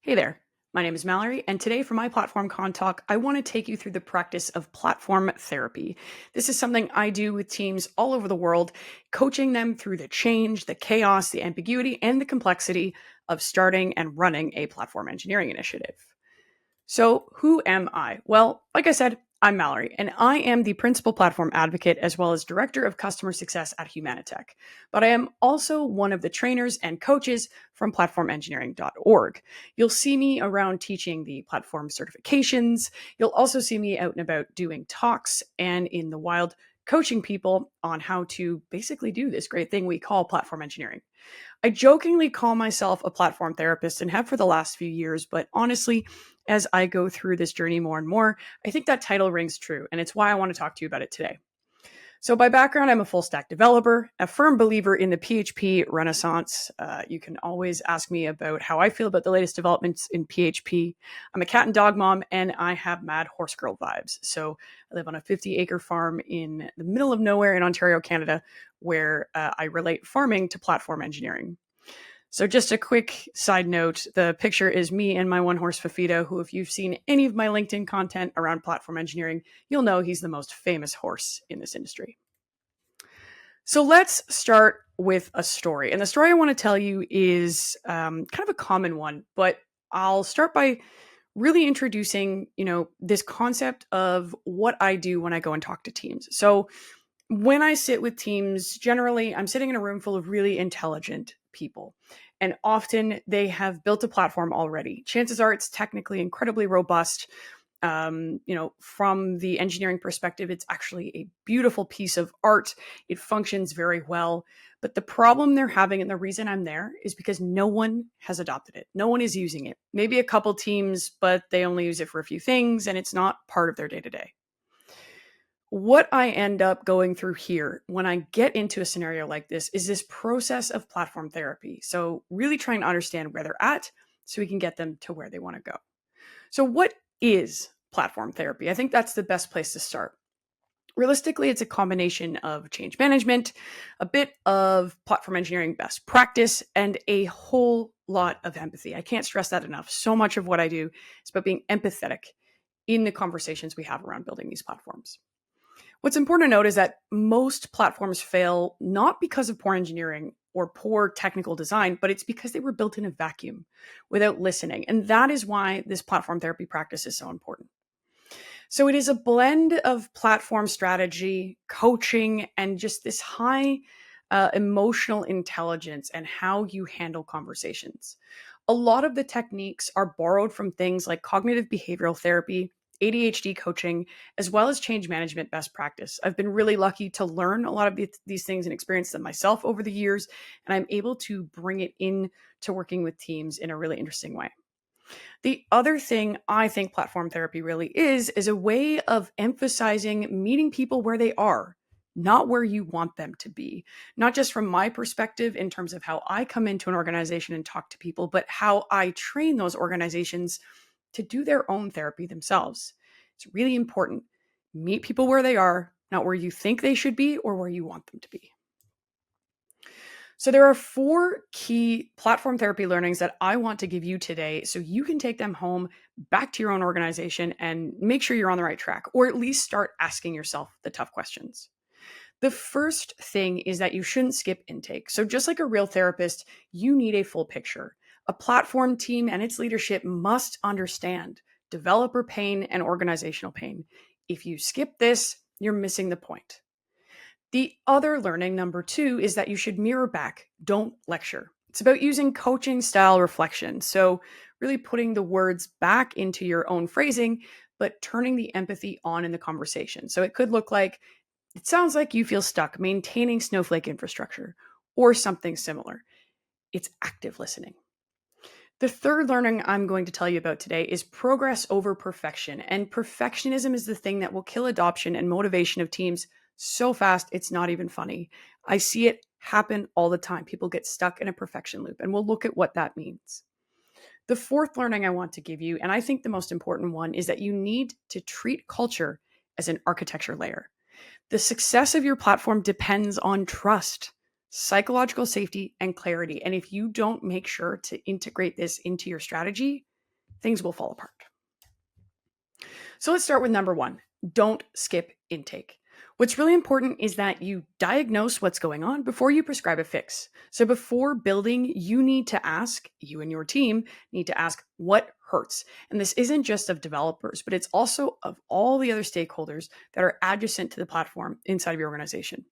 Hey there, my name is Mallory, and today for my Platform Con Talk, I want to take you through the practice of platform therapy. This is something I do with teams all over the world, coaching them through the change, the chaos, the ambiguity, and the complexity of starting and running a platform engineering initiative. So, who am I? Well, like I said, I'm Mallory, and I am the principal platform advocate as well as director of customer success at Humanitech. But I am also one of the trainers and coaches from platformengineering.org. You'll see me around teaching the platform certifications. You'll also see me out and about doing talks and in the wild coaching people on how to basically do this great thing we call platform engineering. I jokingly call myself a platform therapist and have for the last few years, but honestly, as I go through this journey more and more, I think that title rings true, and it's why I want to talk to you about it today. So, by background, I'm a full stack developer, a firm believer in the PHP renaissance. You can always ask me about how I feel about the latest developments in PHP. I'm a cat and dog mom, and I have mad horse girl vibes. So, I live on a 50-acre farm in the middle of nowhere in Ontario, Canada, where I relate farming to platform engineering. So, just a quick side note, the picture is me and my one horse Fafita, who, if you've seen any of my LinkedIn content around platform engineering, you'll know he's the most famous horse in this industry. So, let's start with a story. And the story I want to tell you is kind of a common one, but I'll start by really introducing, this concept of what I do when I go and talk to teams. So, when I sit with teams, generally, I'm sitting in a room full of really intelligent people. And often they have built a platform already. Chances are it's technically incredibly robust. From the engineering perspective, it's actually a beautiful piece of art. It functions very well. But the problem they're having, and the reason I'm there, is because no one has adopted it. No one is using it. Maybe a couple teams, but they only use it for a few things, and it's not part of their day to day. What I end up going through here when I get into a scenario like this is this process of platform therapy. So, really trying to understand where they're at so we can get them to where they want to go. So, what is platform therapy? I think that's the best place to start. Realistically, it's a combination of change management, a bit of platform engineering best practice, and a whole lot of empathy. I can't stress that enough. So much of what I do is about being empathetic in the conversations we have around building these platforms. What's important to note is that most platforms fail not because of poor engineering or poor technical design, but it's because they were built in a vacuum without listening. And that is why this platform therapy practice is so important. So it is a blend of platform strategy, coaching, and just this high emotional intelligence and how you handle conversations. A lot of the techniques are borrowed from things like cognitive behavioral therapy, ADHD coaching, as well as change management best practice. I've been really lucky to learn a lot of these things and experience them myself over the years, and I'm able to bring it in to working with teams in a really interesting way. The other thing I think platform therapy really is a way of emphasizing meeting people where they are, not where you want them to be. Not just from my perspective in terms of how I come into an organization and talk to people, but how I train those organizations to do their own therapy themselves. It's really important. Meet people where they are, not where you think they should be or where you want them to be. So, there are 4 key platform therapy learnings that I want to give you today so you can take them home back to your own organization and make sure you're on the right track, or at least start asking yourself the tough questions. The first thing is that you shouldn't skip intake. So, just like a real therapist, you need a full picture. A platform team and its leadership must understand developer pain and organizational pain. If you skip this, you're missing the point. The other learning, number 2, is that you should mirror back, don't lecture. It's about using coaching style reflection. So, really putting the words back into your own phrasing, but turning the empathy on in the conversation. So, it could look like, it sounds like you feel stuck maintaining Snowflake infrastructure or something similar. It's active listening. The third learning I'm going to tell you about today is progress over perfection. And perfectionism is the thing that will kill adoption and motivation of teams so fast, it's not even funny. I see it happen all the time. People get stuck in a perfection loop, and we'll look at what that means. The fourth learning I want to give you, and I think the most important one, is that you need to treat culture as an architecture layer. The success of your platform depends on trust, psychological safety, and clarity. And if you don't make sure to integrate this into your strategy, things will fall apart. So let's start with number one. Don't skip intake. What's really important is that you diagnose what's going on before you prescribe a fix. So before building, you and your team need to ask what hurts. And this isn't just of developers, but it's also of all the other stakeholders that are adjacent to the platform inside of your organization.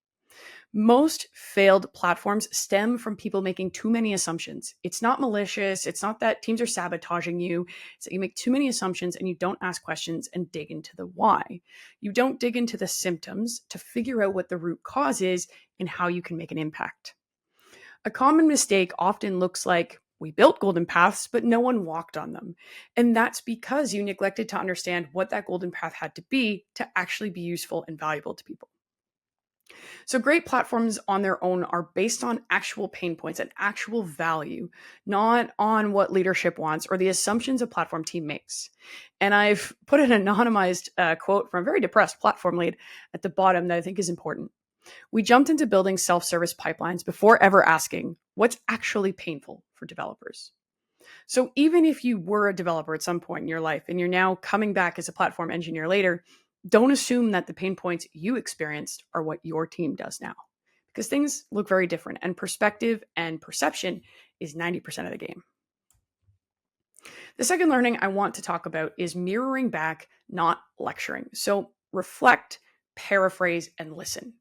Most failed platforms stem from people making too many assumptions. It's not malicious. It's not that teams are sabotaging you. It's that you make too many assumptions and you don't ask questions and dig into the why. You don't dig into the symptoms to figure out what the root cause is and how you can make an impact. A common mistake often looks like we built golden paths, but no one walked on them. And that's because you neglected to understand what that golden path had to be to actually be useful and valuable to people. So great platforms on their own are based on actual pain points and actual value, not on what leadership wants or the assumptions a platform team makes. And I've put an anonymized quote from a very depressed platform lead at the bottom that I think is important. We jumped into building self-service pipelines before ever asking what's actually painful for developers. So even if you were a developer at some point in your life and you're now coming back as a platform engineer later, don't assume that the pain points you experienced are what your team does now, because things look very different and perspective and perception is 90% of the game. The second learning I want to talk about is mirroring back, not lecturing. So reflect, paraphrase, and listen.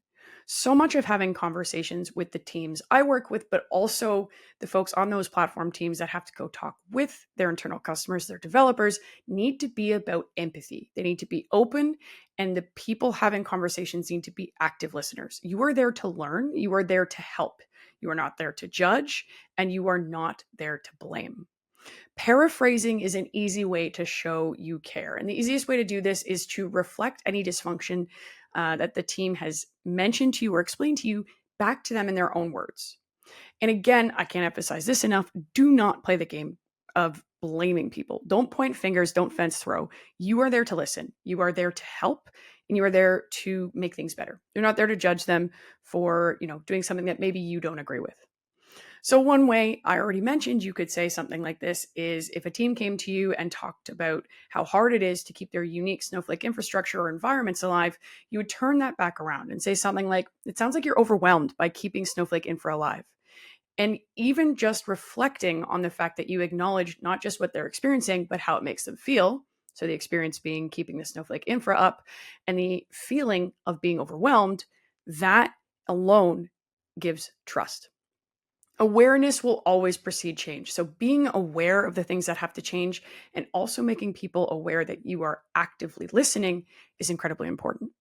So much of having conversations with the teams I work with, but also the folks on those platform teams that have to go talk with their internal customers, their developers, need to be about empathy. They need to be open, and the people having conversations need to be active listeners. You are there to learn, you are there to help. You are not there to judge, and you are not there to blame. Paraphrasing is an easy way to show you care. And the easiest way to do this is to reflect any dysfunction that the team has mentioned to you or explained to you back to them in their own words. And again, I can't emphasize this enough. Do not play the game of blaming people. Don't point fingers, don't fence throw. You are there to listen. You are there to help, and you are there to make things better. You're not there to judge them for, doing something that maybe you don't agree with. So one way I already mentioned you could say something like this is if a team came to you and talked about how hard it is to keep their unique Snowflake infrastructure or environments alive, you would turn that back around and say something like, it sounds like you're overwhelmed by keeping Snowflake infra alive. And even just reflecting on the fact that you acknowledge not just what they're experiencing, but how it makes them feel. So the experience being keeping the Snowflake infra up and the feeling of being overwhelmed, that alone gives trust. Awareness will always precede change. So being aware of the things that have to change and also making people aware that you are actively listening is incredibly important.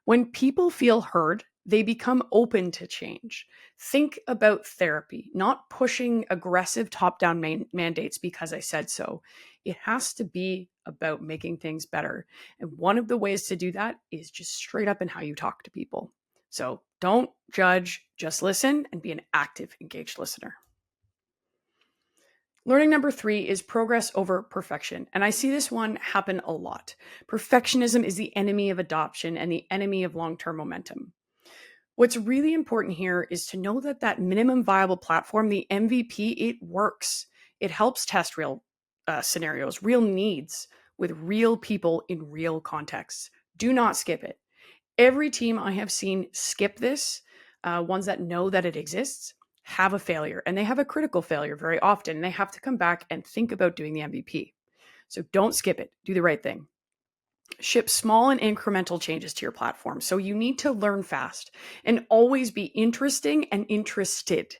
When people feel heard, they become open to change. Think about therapy, not pushing aggressive top-down mandates because I said so. It has to be about making things better. And one of the ways to do that is just straight up in how you talk to people. So don't judge, just listen and be an active, engaged listener. Learning number 3 is progress over perfection. And I see this one happen a lot. Perfectionism is the enemy of adoption and the enemy of long-term momentum. What's really important here is to know that minimum viable platform, the MVP, it works. It helps test real scenarios, real needs with real people in real contexts. Do not skip it. Every team I have seen skip this, ones that know that it exists, have a failure, and they have a critical failure very often. They have to come back and think about doing the MVP. So don't skip it. Do the right thing. Ship small and incremental changes to your platform. So you need to learn fast and always be interesting and interested.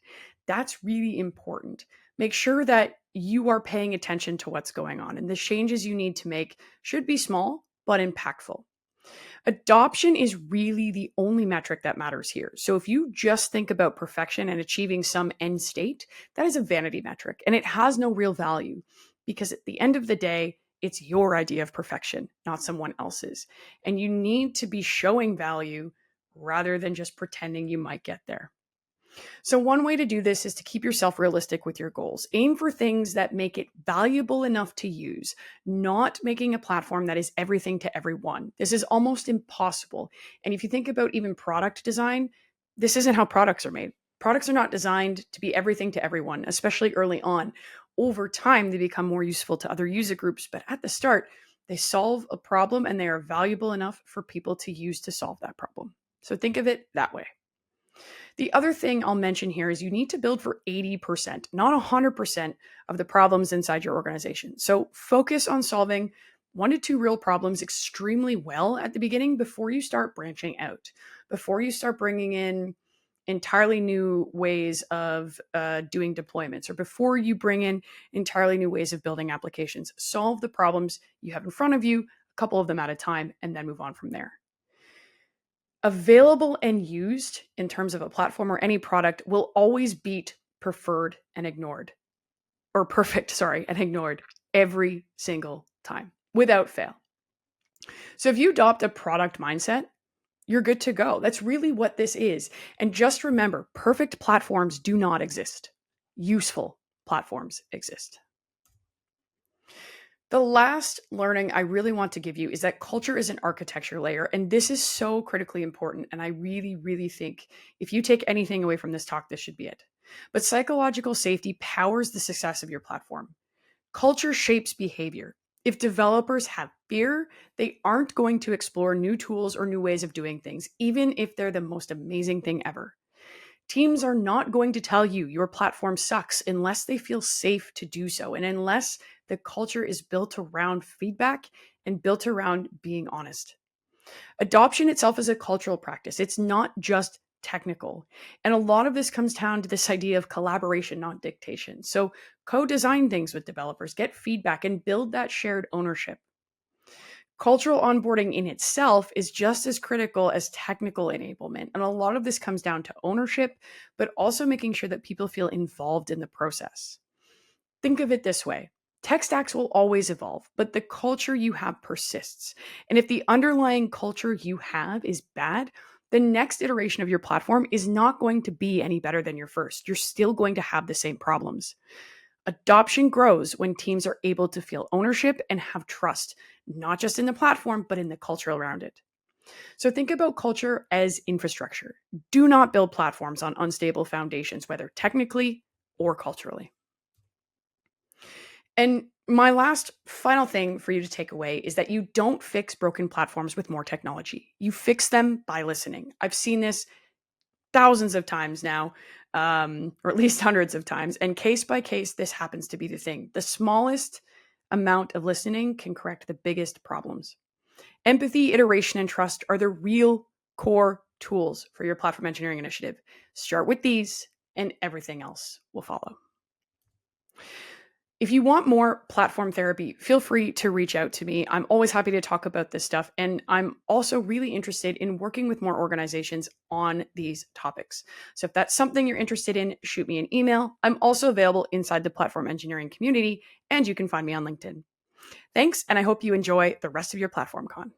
That's really important. Make sure that you are paying attention to what's going on, and the changes you need to make should be small but impactful. Adoption is really the only metric that matters here. So if you just think about perfection and achieving some end state, that is a vanity metric and it has no real value because at the end of the day, it's your idea of perfection, not someone else's. And you need to be showing value rather than just pretending you might get there. So one way to do this is to keep yourself realistic with your goals. Aim for things that make it valuable enough to use, not making a platform that is everything to everyone. This is almost impossible. And if you think about even product design, this isn't how products are made. Products are not designed to be everything to everyone, especially early on. over time, they become more useful to other user groups. But at the start, they solve a problem and they are valuable enough for people to use to solve that problem. So think of it that way. The other thing I'll mention here is you need to build for 80%, not 100% of the problems inside your organization. So focus on solving 1 to 2 real problems extremely well at the beginning before you start branching out, before you start bringing in entirely new ways of doing deployments, or before you bring in entirely new ways of building applications. Solve the problems you have in front of you, a couple of them at a time, and then move on from there. Available and used in terms of a platform or any product will always beat preferred and ignored, or perfect, sorry, and ignored every single time without fail. So if you adopt a product mindset, you're good to go. That's really what this is. And just remember, perfect platforms do not exist. Useful platforms exist. The last learning I really want to give you is that culture is an architecture layer. And this is so critically important. And I really, really think if you take anything away from this talk, this should be it. But psychological safety powers the success of your platform. Culture shapes behavior. If developers have fear, they aren't going to explore new tools or new ways of doing things, even if they're the most amazing thing ever. Teams are not going to tell you your platform sucks unless they feel safe to do so, and unless the culture is built around feedback and built around being honest. Adoption itself is a cultural practice. It's not just technical. And a lot of this comes down to this idea of collaboration, not dictation. So co-design things with developers, get feedback, and build that shared ownership. Cultural onboarding in itself is just as critical as technical enablement. And a lot of this comes down to ownership, but also making sure that people feel involved in the process. Think of it this way. Tech stacks will always evolve, but the culture you have persists. And if the underlying culture you have is bad, the next iteration of your platform is not going to be any better than your first. You're still going to have the same problems. Adoption grows when teams are able to feel ownership and have trust, not just in the platform, but in the culture around it. So think about culture as infrastructure. Do not build platforms on unstable foundations, whether technically or culturally. And my last final thing for you to take away is that you don't fix broken platforms with more technology. You fix them by listening. I've seen this thousands of times now, or at least hundreds of times. And case by case, this happens to be the thing. The smallest amount of listening can correct the biggest problems. Empathy, iteration, and trust are the real core tools for your platform engineering initiative. Start with these, and everything else will follow. If you want more platform therapy, feel free to reach out to me. I'm always happy to talk about this stuff. And I'm also really interested in working with more organizations on these topics. So if that's something you're interested in, shoot me an email. I'm also available inside the platform engineering community, and you can find me on LinkedIn. Thanks, and I hope you enjoy the rest of your platform con.